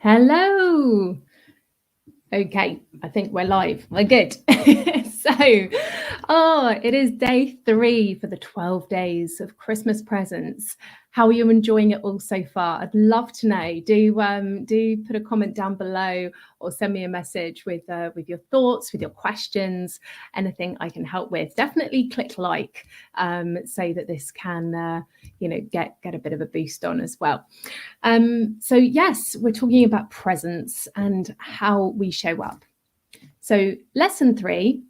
Hello. Okay, I think we're live. We're good. It is day 3 for the 12 days of Christmas presents. How are you enjoying it all so far? I'd love to know. Do put a comment down below or send me a message with your thoughts, with your questions, anything I can help with. Definitely click like so that this can get a bit of a boost on as well. So yes, we're talking about presence and how we show up. So lesson three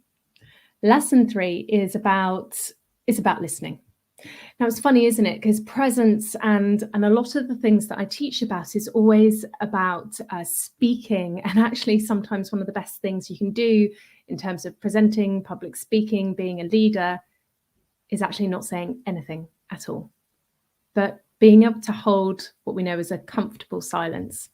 is about listening. Now it's funny, isn't it? Because presence and a lot of the things that I teach about is always about speaking, and actually sometimes one of the best things you can do in terms of presenting, public speaking, being a leader, is actually not saying anything at all, but being able to hold what we know as a comfortable silence.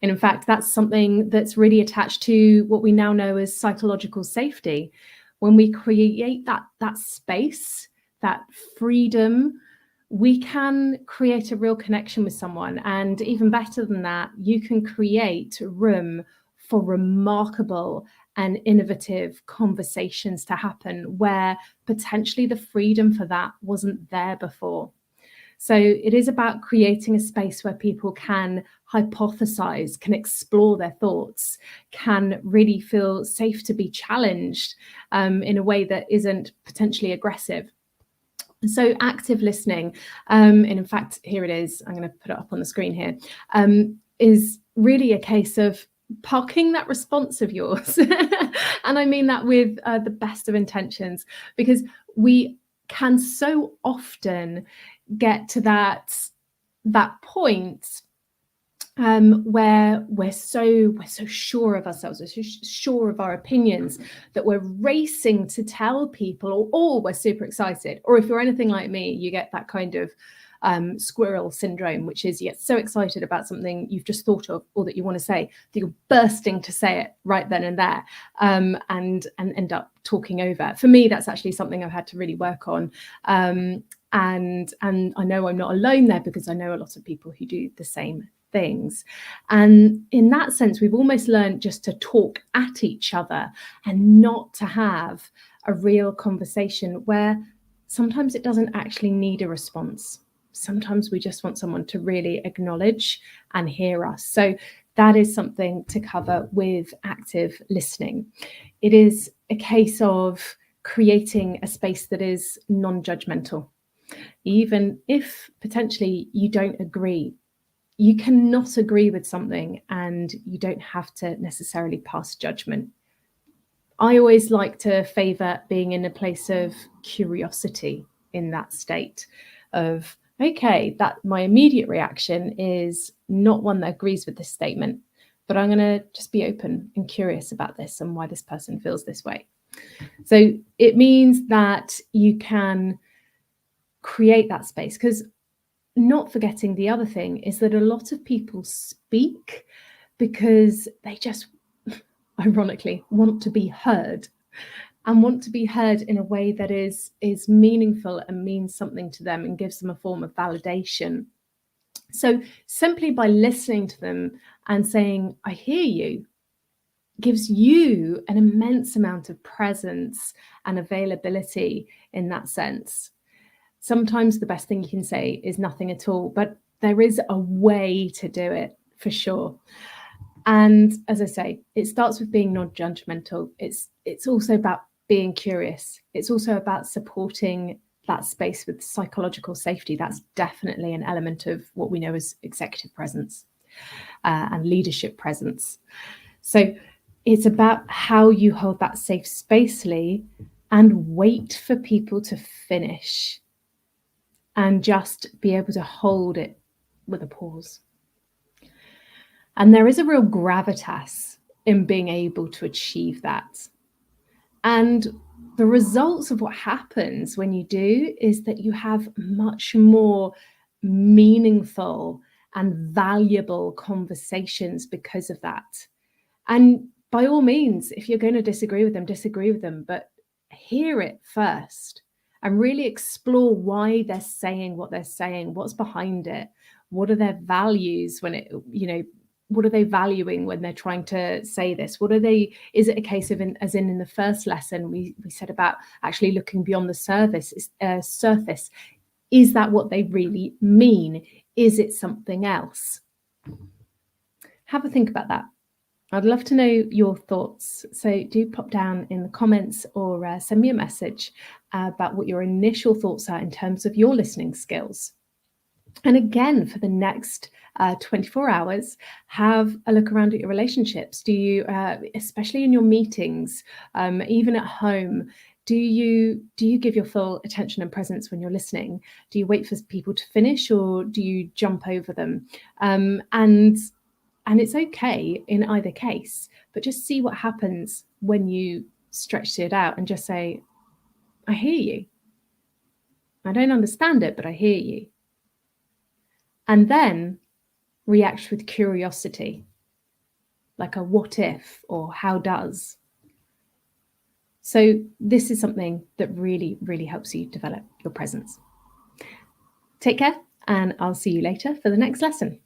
And in fact, that's something that's really attached to what we now know as psychological safety. When we create that space, that freedom, we can create a real connection with someone. And even better than that, you can create room for remarkable and innovative conversations to happen where potentially the freedom for that wasn't there before. So it is about creating a space where people can hypothesize, can explore their thoughts, can really feel safe to be challenged in a way that isn't potentially aggressive. So active listening, and in fact, here it is, I'm going to put it up on the screen here, is really a case of parking that response of yours. And I mean that with the best of intentions, because we can so often get to that point where we're so sure of ourselves, we're so sure of our opinions, that we're racing to tell people, or we're super excited. Or if you're anything like me, you get that kind of squirrel syndrome, which is you get so excited about something you've just thought of or that you want to say that you're bursting to say it right then and there, and end up talking over. For me, that's actually something I've had to really work on. And I know I'm not alone there, because I know a lot of people who do the same things. And in that sense, we've almost learned just to talk at each other and not to have a real conversation where sometimes it doesn't actually need a response. Sometimes we just want someone to really acknowledge and hear us. So that is something to cover with active listening. It is a case of creating a space that is non-judgmental. Even if potentially you don't agree, you cannot agree with something and you don't have to necessarily pass judgment. I always like to favor being in a place of curiosity, in that state of, okay, that my immediate reaction is not one that agrees with this statement, but I'm going to just be open and curious about this and why this person feels this way. So it means that you can create that space, because not forgetting the other thing is that a lot of people speak because they just ironically want to be heard, and want to be heard in a way that is meaningful and means something to them and gives them a form of validation. So simply by listening to them and saying, I hear you, gives you an immense amount of presence and availability in that sense. Sometimes the best thing you can say is nothing at all, but there is a way to do it for sure. And as I say, it starts with being non-judgmental. It's also about being curious. It's also about supporting that space with psychological safety. That's definitely an element of what we know as executive presence and leadership presence. So it's about how you hold that safe space, Lee, and wait for people to finish and just be able to hold it with a pause. And there is a real gravitas in being able to achieve that. And the results of what happens when you do is that you have much more meaningful and valuable conversations because of that. And by all means, if you're going to disagree with them, but hear it first and really explore why they're saying what they're saying, what's behind it, what are their values when it, valuing when they're trying to say this? Is it a case of, as in the first lesson, we said about actually looking beyond the surface. Is that what they really mean? Is it something else? Have a think about that. I'd love to know your thoughts. So do pop down in the comments or send me a message about what your initial thoughts are in terms of your listening skills. And again, for the next 24 hours, have a look around at your relationships. Do you, especially in your meetings, even at home, do you give your full attention and presence when you're listening? Do you wait for people to finish, or do you jump over them? And it's okay in either case, but just see what happens when you stretch it out and just say, I hear you. I don't understand it, but I hear you. And then react with curiosity, like a what if or how does. So this is something that really, really helps you develop your presence. Take care, and I'll see you later for the next lesson.